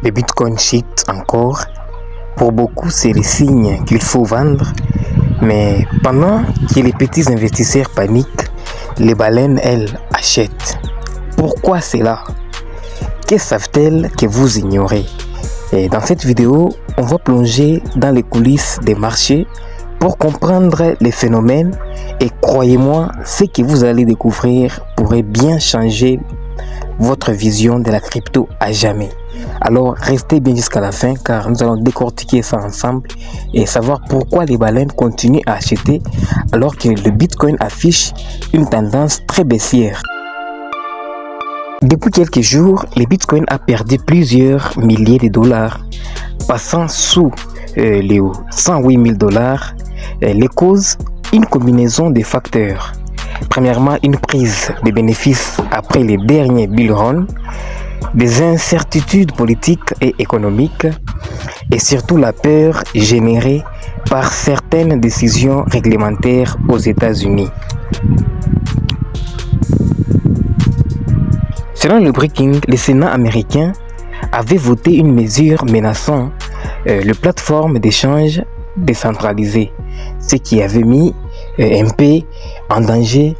Le Bitcoin chute encore. Pour beaucoup, c'est le signe qu'il faut vendre. Mais pendant que les petits investisseurs paniquent, les baleines, elles, achètent. Pourquoi cela? Que savent-elles que vous ignorez? Et dans cette vidéo, on va plonger dans les coulisses des marchés pour comprendre les phénomènes. Et croyez-moi, ce que vous allez découvrir pourrait bien changer votre vision de la crypto à jamais. Alors restez bien jusqu'à la fin car nous allons décortiquer ça ensemble et savoir pourquoi les baleines continuent à acheter alors que le Bitcoin affiche une tendance très baissière. Depuis quelques jours, le Bitcoin a perdu plusieurs milliers de dollars, passant sous les 108 000 dollars. Les causes, une combinaison de facteurs. Premièrement, une prise de bénéfices après les derniers bull runs, des incertitudes politiques et économiques, et surtout la peur générée par certaines décisions réglementaires aux États-Unis. Selon le Breaking, le Sénat américain avait voté une mesure menaçant les plateformes d'échange décentralisées, ce qui avait mis un peu en danger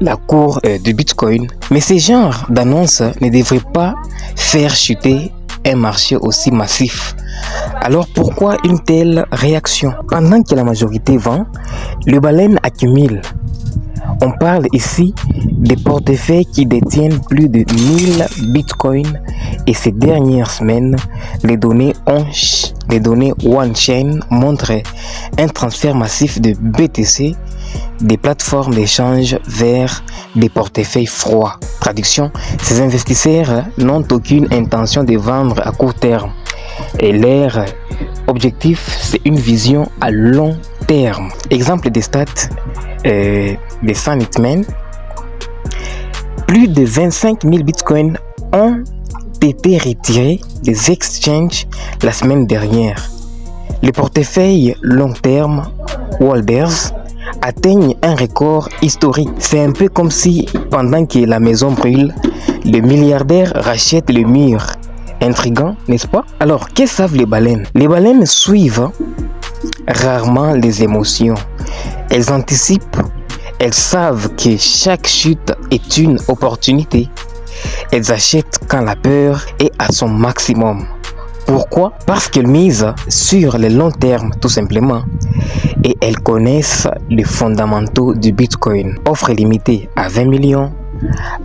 la cour du Bitcoin. Mais ce genre d'annonce ne devrait pas faire chuter un marché aussi massif. Alors pourquoi une telle réaction? Pendant que la majorité vend, les baleines accumulent. On parle ici des portefeuilles qui détiennent plus de 1000 bitcoins et ces dernières semaines, les données on-chain montrent un transfert massif de BTC des plateformes d'échange vers des portefeuilles froids. Traduction, ces investisseurs n'ont aucune intention de vendre à court terme et leur objectif, c'est une vision à long terme. Exemple des stats des Summit. Plus de 25 000 bitcoins ont été retirés des exchanges la semaine dernière. Les portefeuilles long terme holders atteignent un record historique. C'est un peu comme si pendant que la maison brûle, le milliardaire rachète le mur. Intriguant, n'est-ce pas? Alors, que savent les baleines? Les baleines suivent rarement les émotions. Elles anticipent, elles savent que chaque chute est une opportunité. Elles achètent quand la peur est à son maximum. Pourquoi? Parce qu'elles misent sur le long terme tout simplement. Et elles connaissent les fondamentaux du Bitcoin. Offre limitée à 20 millions,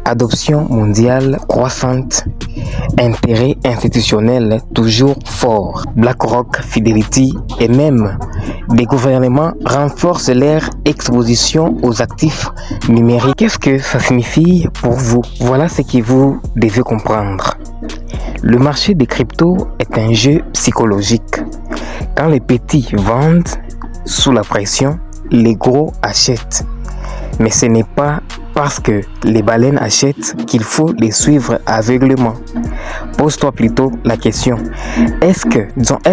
adoption mondiale croissante, intérêt institutionnel toujours fort. BlackRock, Fidelity et même des gouvernements renforcent leur exposition aux actifs numériques. Qu'est-ce que ça signifie pour vous? Voilà ce que vous devez comprendre. Le marché des cryptos est un jeu psychologique. Quand les petits vendent sous la pression, les gros achètent. Mais ce n'est pas parce que les baleines achètent qu'il faut les suivre aveuglément. Pose-toi plutôt la question. Est-ce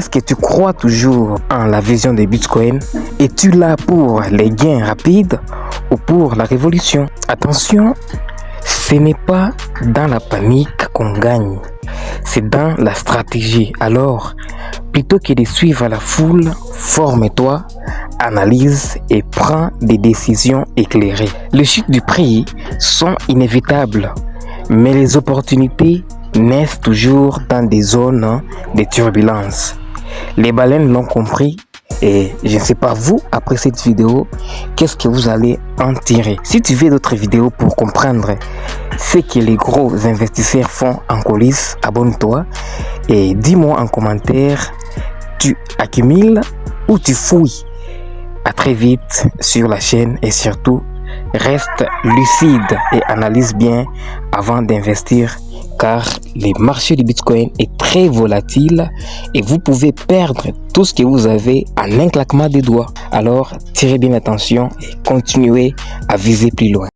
que tu crois toujours en la vision des Bitcoin? Es-tu là pour les gains rapides ou pour la révolution? Attention, ce n'est pas dans la panique qu'on gagne. C'est dans la stratégie. Alors, plutôt que de suivre la foule, forme-toi, analyse et prends des décisions éclairées. Les chutes du prix sont inévitables, mais les opportunités naissent toujours dans des zones de turbulence. Les baleines l'ont compris et je ne sais pas vous, après cette vidéo, qu'est-ce que vous allez en tirer. Si tu veux d'autres vidéos pour comprendre ce que les gros investisseurs font en coulisses, abonne-toi et dis-moi en commentaire, tu accumules ou tu fouilles. À très vite sur la chaîne et surtout, reste lucide et analyse bien avant d'investir car le marché du Bitcoin est très volatile et vous pouvez perdre tout ce que vous avez en un claquement des doigts. Alors, tirez bien attention et continuez à viser plus loin.